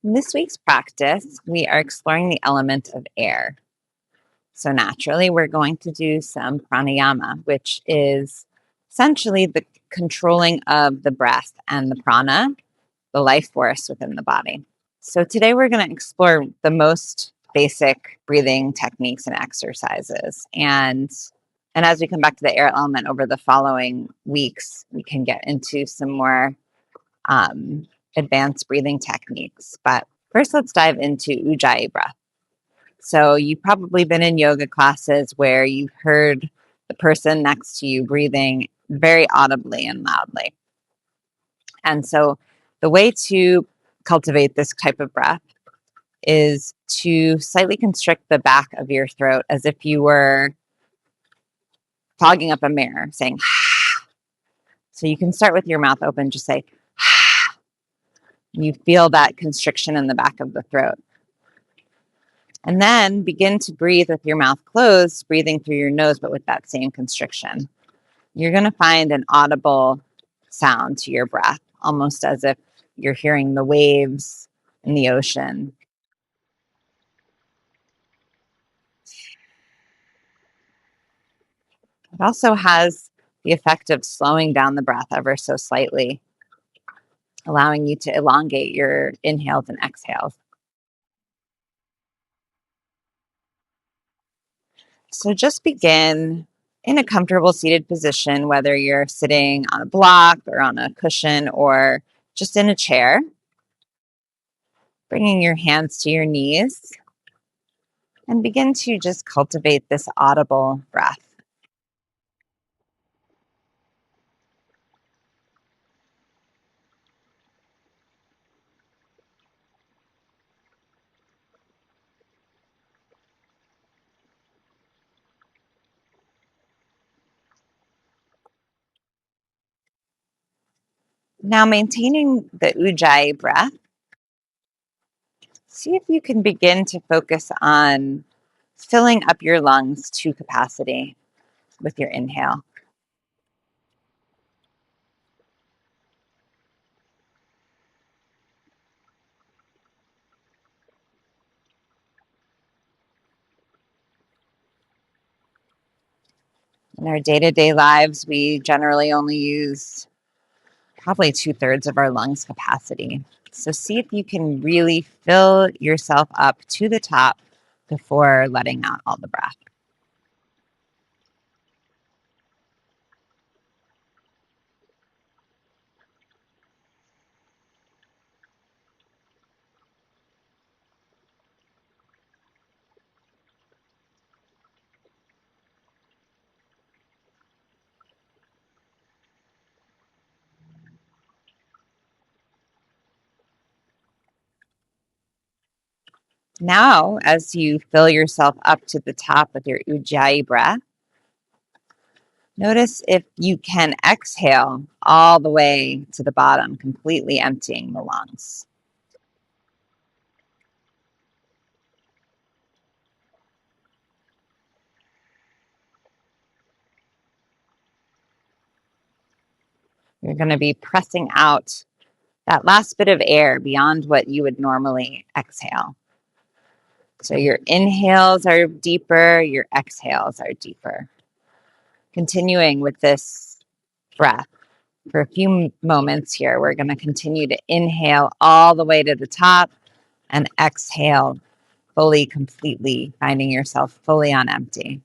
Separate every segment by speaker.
Speaker 1: In this week's practice, we are exploring the element of air. So naturally, we're going to do some pranayama, which is essentially the controlling of the breath and the prana, the life force within the body. So today we're going to explore the most basic breathing techniques and exercises. And as we come back to the air element over the following weeks, we can get into some more advanced breathing techniques. But first, let's dive into ujjayi breath. So you've probably been in yoga classes where you've heard the person next to you breathing very audibly and loudly. And so the way to cultivate this type of breath is to slightly constrict the back of your throat as if you were fogging up a mirror, saying, so you can start with your mouth open, just say, you feel that constriction in the back of the throat. And then begin to breathe with your mouth closed, breathing through your nose, but with that same constriction. You're going to find an audible sound to your breath, almost as if you're hearing the waves in the ocean. It also has the effect of slowing down the breath ever so slightly, allowing you to elongate your inhales and exhales. So just begin in a comfortable seated position, whether you're sitting on a block or on a cushion or just in a chair. Bringing your hands to your knees and begin to just cultivate this audible breath. Now, maintaining the ujjayi breath, see if you can begin to focus on filling up your lungs to capacity with your inhale. In our day-to-day lives, we generally only use probably 2/3 of our lungs capacity. So see if you can really fill yourself up to the top before letting out all the breath. Now, as you fill yourself up to the top with your ujjayi breath, notice if you can exhale all the way to the bottom, completely emptying the lungs. You're going to be pressing out that last bit of air beyond what you would normally exhale. So your inhales are deeper, your exhales are deeper. Continuing with this breath for a few moments here, we're going to continue to inhale all the way to the top and exhale fully, completely, finding yourself fully on empty.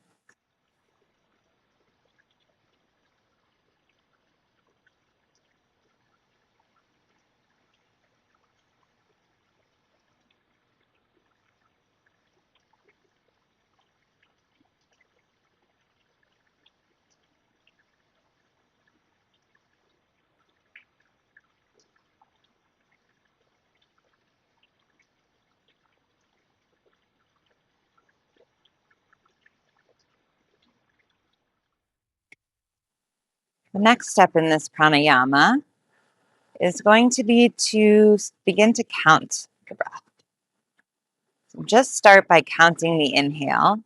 Speaker 1: The next step in this pranayama is going to be to begin to count the breath. So just start by counting the inhale.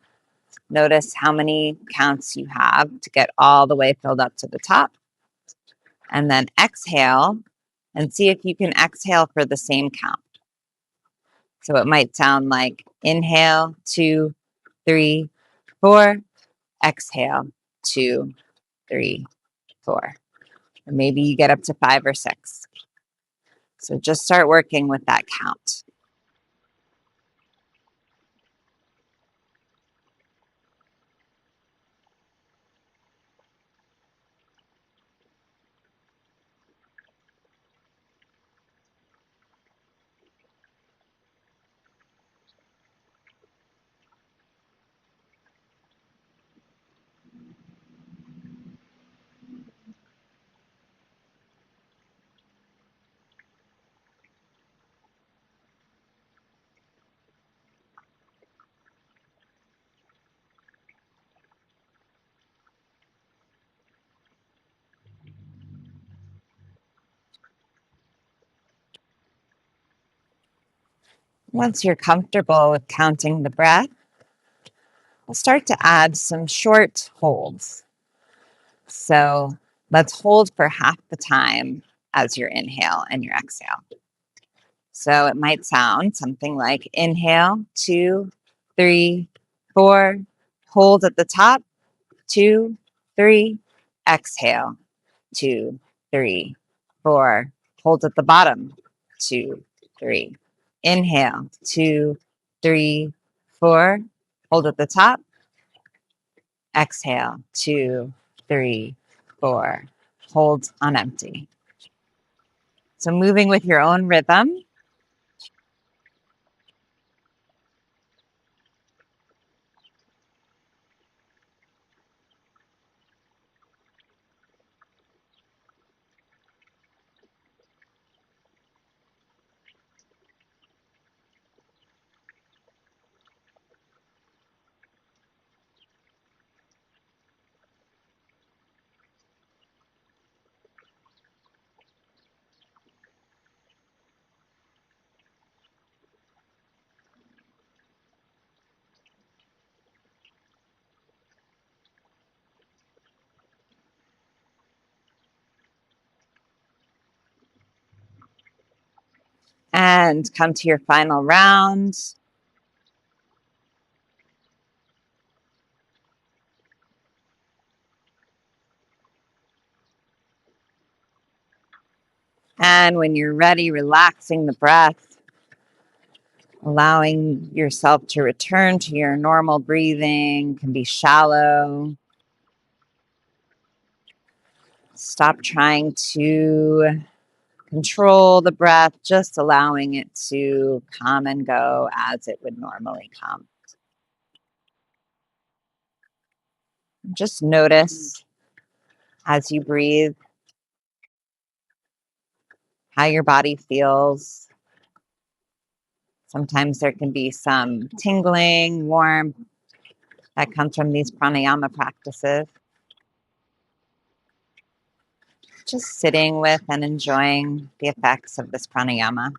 Speaker 1: Notice how many counts you have to get all the way filled up to the top. And then exhale and see if you can exhale for the same count. So it might sound like inhale, 2, 3, 4, exhale, 2, 3, 4. Or maybe you get up to 5 or 6. So just start working with that count. Once you're comfortable with counting the breath, we'll start to add some short holds. So let's hold for half the time as your inhale and your exhale. So it might sound something like inhale, 2, 3, 4, hold at the top, 2, 3, exhale, 2, 3, 4, hold at the bottom, 2, 3, inhale, 2, 3, 4, hold at the top, exhale, 2, 3, 4, hold on empty. So moving with your own rhythm. And come to your final round. And when you're ready, relaxing the breath, allowing yourself to return to your normal breathing, can be shallow. Stop trying to control the breath, just allowing it to come and go as it would normally come. Just notice as you breathe how your body feels. Sometimes there can be some tingling, warmth that comes from these pranayama practices. Just sitting with and enjoying the effects of this pranayama.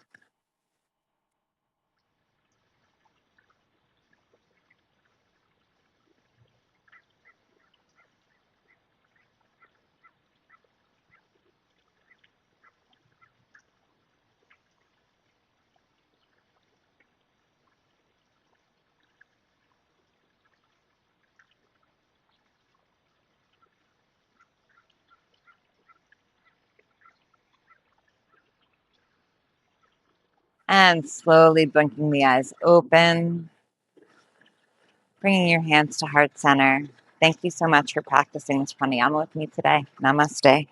Speaker 1: And slowly blinking the eyes open, bringing your hands to heart center. Thank you so much for practicing this pranayama with me today. Namaste.